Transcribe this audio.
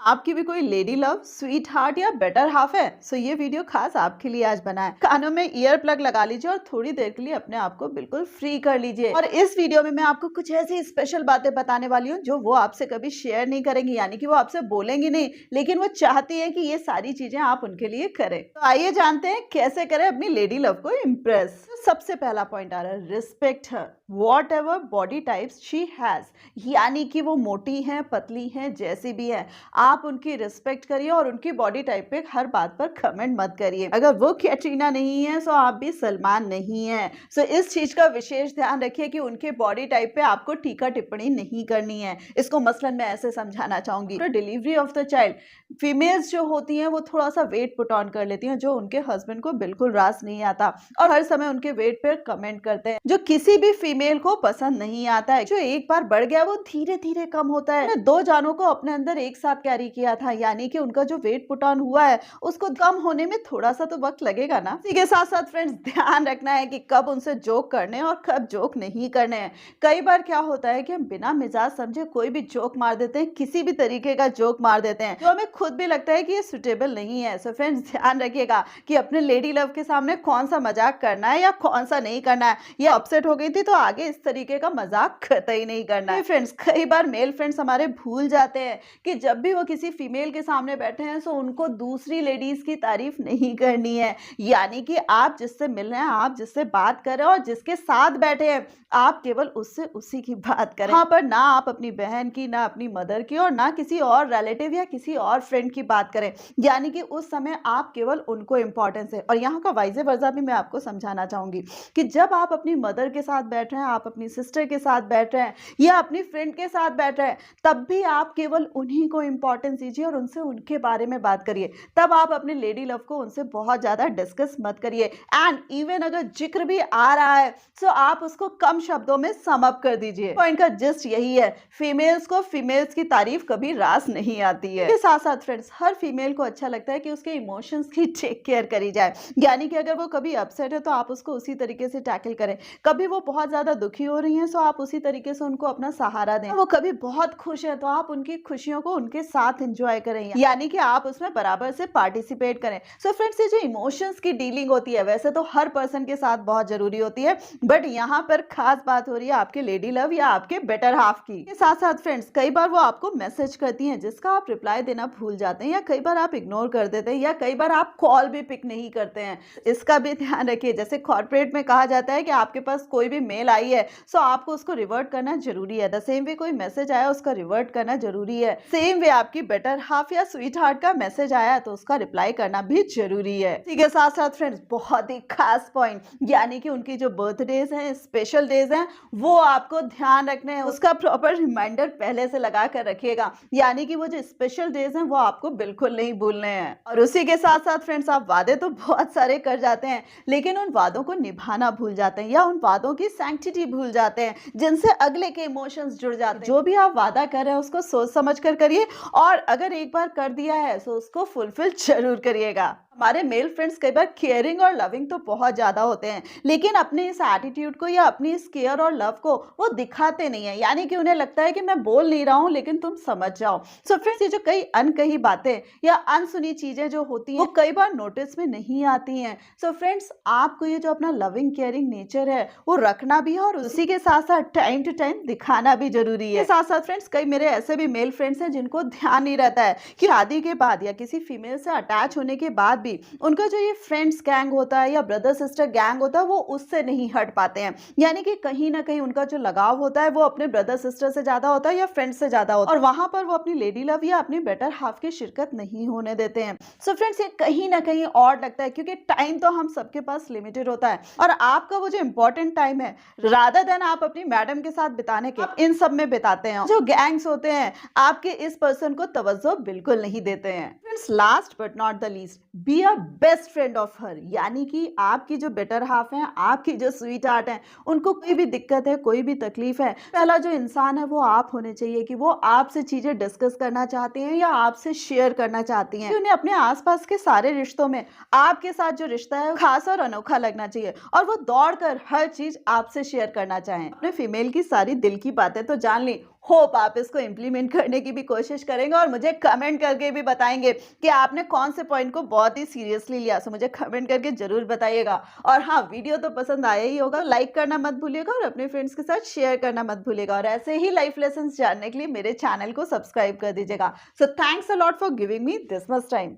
आपकी भी कोई लेडी लव, स्वीट हार्ट या बेटर हाफ है? सो ये वीडियो खास आपके लिए आज बना है। कानों में ईयर प्लग लगा लीजिए और थोड़ी देर के लिए अपने आप को बिल्कुल फ्री कर लीजिए। और इस वीडियो में मैं आपको कुछ ऐसी स्पेशल बातें बताने वाली हूँ जो वो आपसे कभी शेयर नहीं करेंगी, यानी कि वो आपसे बोलेंगी नहीं, लेकिन वो चाहती है कि ये सारी चीजें आप उनके लिए करें। तो आइए जानते हैं कैसे करें अपनी लेडी लव को इम्प्रेस। तो सबसे पहला पॉइंट आ रहा है, respect her what ever body types she has, यानी कि वो मोटी है, पतली है, जैसी भी है, आप उनकी रिस्पेक्ट करिए और उनकी बॉडी टाइप पे हर बात पर कमेंट मत करिए। अगर वो कैटरीना नहीं है तो आप भी सलमान नहीं है। सो इस चीज का विशेष ध्यान रखिए कि उनके बॉडी टाइप पे आपको टीका टिप्पणी नहीं करनी है। इसको मसलन मैं ऐसे समझाना चाहूंगी, तो delivery of the child females जो होती हैं वो थोड़ा सा वेट पुट ऑन कर लेती हैं, जो उनके हस्बैंड को बिल्कुल रास नहीं आता और हर समय उनके वेट पर कमेंट करते हैं, जो किसी भी फीमेल को पसंद नहीं आता है। जो एक बार बढ़ गया वो धीरे धीरे कम होता है। दो जानों को अपने अंदर एक साथ कैरी किया था, यानी कि उनका जो वेट पुट ऑन हुआ है उसको कम होने में थोड़ा सा तो वक्त लगेगा ना। इसी के साथ साथ फ्रेंड्स ध्यान रखना है कि कब उनसे जोक करने हैं और कब जोक नहीं करने हैं। कई बार क्या होता है कि हम बिना मिजाज समझे कोई भी जोक मार देते हैं, किसी भी तरीके का जोक मार देते हैं जो हमें खुद भी लगता है कि ये सुटेबल नहीं है। सो फ्रेंड्स ध्यान रखिएगा कि अपने लेडी लव के सामने कौन सा मजाक करना है या कौन सा नहीं करना है। ये अपसेट हो गई थी तो आगे इस तरीके का मजाक कतई नहीं करना है। फ्रेंड्स कई बार मेल फ्रेंड्स हमारे भूल जाते हैं कि जब भी वो किसी फीमेल के सामने बैठे हैं तो उनको दूसरी लेडीज की तारीफ नहीं करनी है, यानी कि आप जिससे मिल रहे हैं, आप जिससे बात कर रहे हैं और जिसके साथ बैठे हैं, आप केवल उससे उसी की बात करें। हाँ, पर ना आप अपनी बहन की, ना अपनी मदर की और ना किसी और रिलेटिव या किसी और फ्रेंड की बात करें, यानी कि उस समय आप केवल उनको इंपॉर्टेंस है। और यहाँ का वाइजे वर्जा भी मैं आपको समझाना चाहूंगी कि जब आप अपनी मदर के साथ बैठ रहे हैं, आप अपनी सिस्टर के साथ बैठ रहे हैं या अपनी फ्रेंड के साथ बैठ रहे हैं, तब भी आप केवल उन्हीं को इंपॉर्टेंस दीजिए और उनसे उनके बारे में बात करिए। तब आप अपने लेडी लव को उनसे बहुत ज्यादा डिस्कस मत करिए। एंड इवन अगर जिक्र भी आ रहा है तो आप उसको कम शब्दों में सम अप कर दीजिए। पॉइंट का जस्ट यही है, फीमेल्स को फीमेल्स की तारीफ कभी रास नहीं आती है। इसके साथ साथ फ्रेंड्स हर फीमेल को अच्छा लगता है कि उसके इमोशंस की टेक केयर करी जाए, यानी कि अगर वो कभी अपसेट है तो आप उसको उसी तरीके से टैकल करें। कभी वो बहुत ज्यादा दुखी हो रही है तो आप उसी तरीके से उनको अपना सहारा दें। वो कभी बहुत खुश है तो आप उनकी खुशियों को उनके साथ एंजॉय करें, यानी कि आप उसमें बराबर से पार्टिसिपेट करें। सो फ्रेंड्स ये जो इमोशंस की डीलिंग होती है वैसे तो हर पर्सन के साथ बहुत जरूरी होती है, बट यहाँ पर खास बात हो रही है आपके लेडी लव या आपके बेटर हाफ की। के साथ साथ फ्रेंड्स कई बार वो आपको मैसेज करती हैं जिसका आप रिप्लाई देना भूल जाते हैं, या कई बार आप इग्नोर कर देते हैं, या कई बार आप कॉल भी पिक नहीं करते हैं। इसका भी ध्यान रखिए। जैसे कॉर्पोरेट में कहा जाता है कि आपके पास कोई भी मेल आई है सो आपको उसको रिवर्ट करना जरूरी है। द सेम वे कोई मैसेज आया उसका रिवर्ट करना जरूरी है। सेम वे आपकी बेटर हाफ या स्वीट हार्ट का मैसेज आया तो उसका रिप्लाई करना भी जरूरी है। ठीक है, साथ साथ फ्रेंड्स बहुत ही खास पॉइंट, यानी कि उनकी जो बर्थडेज हैं, स्पेशल डेज हैं, वो आपको ध्यान रखने हैं। उसका प्रॉपर रिमाइंडर पहले से लगा कर रखिएगा, यानी कि वो जो स्पेशल डेज हैं वो आपको बिल्कुल नहीं भूलने हैं। और उसी के साथ साथ फ्रेंड्स आप वादे तो बहुत सारे कर जाते हैं, लेकिन उन वादों को निभाना भूल जाते हैं या उन वादों की सैंक्टिटी भूल जाते हैं जिनसे अगले के इमोशंस जुड़ जाते हैं। जो भी आप वादा कर रहे हैं उसको सोच समझ कर करिए, और अगर एक बार कर दिया है तो उसको फुलफिल जरूर करिएगा। हमारे मेल फ्रेंड्स कई बार केयरिंग और लविंग तो बहुत ज्यादा होते हैं, लेकिन अपने इस एटीट्यूड को या अपनी इस केयर और लव को वो दिखाते नहीं है, यानी कि उन्हें लगता है कि मैं बोल नहीं रहा हूं लेकिन तुम समझ जाओ। सो फ्रेंड्स ये जो कई अनकही बातें या अनसुनी चीजें जो होती हैं वो कई बार नोटिस में नहीं आती हैं। सो फ्रेंड्स आपको ये जो अपना लविंग केयरिंग नेचर है वो रखना भी है और उसी के साथ साथ टाइम टू टाइम दिखाना भी जरूरी है। साथ साथ फ्रेंड्स कई मेरे ऐसे भी मेल फ्रेंड्स हैं जिनको ध्यान नहीं रहता है कि शादी के बाद या किसी फीमेल से अटैच होने के बाद भी उनका जो ये फ्रेंड्स गैंग होता है या ब्रदर सिस्टर गैंग होता है वो उससे नहीं हट पाते हैं, यानी कि कहीं ना कहीं उनका जो लगाव होता है वो अपने ब्रदर सिस्टर से ज्यादा होता है या फ्रेंड से ज्यादा होता है, और वहां पर वो अपनी लेडी लव या अपनी बेटर हाफ की शिरकत नहीं होने देते हैं। सो फ्रेंड्स ये कहीं ना कहीं और लगता है, क्योंकि टाइम तो हम सबके पास लिमिटेड होता है और आपका वो जो इंपॉर्टेंट टाइम है रादर देन आप अपनी मैडम के साथ बिताने के इन सब में बिताते हैं, जो गैंग्स होते हैं आपके इस पर्सन को तवज्जो बिल्कुल नहीं देते हैं। Friends last but not the least, be a best friend of her, यानी कि आपकी जो बेटर हाफ है, आपकी जो स्वीट हार्ट है, उनको कोई भी दिक्कत है, कोई भी तकलीफ है, पहला जो इंसान है वो आप होने चाहिए कि वो आपसे चीजें डिस्कस करना चाहती हैं या आपसे शेयर करना चाहती हैं। उन्हें अपने आसपास के सारे रिश्तों में आपके साथ जो रिश्ता है खास और अनोखा लगना चाहिए और वो दौड़ कर हर चीज आपसे शेयर करना चाहें। अपने फीमेल की सारी दिल की बातें तो जान ली, होप आप इसको इम्प्लीमेंट करने की भी कोशिश करेंगे और मुझे कमेंट करके भी बताएंगे कि आपने कौन से पॉइंट को बहुत ही सीरियसली लिया। सो मुझे कमेंट करके जरूर बताइएगा। और हाँ, वीडियो तो पसंद आया ही होगा, लाइक करना मत भूलिएगा और अपने फ्रेंड्स के साथ शेयर करना मत भूलिएगा। और ऐसे ही लाइफ लेसन जानने के लिए मेरे चैनल को सब्सक्राइब कर दीजिएगा। So thanks a lot for giving me this much time.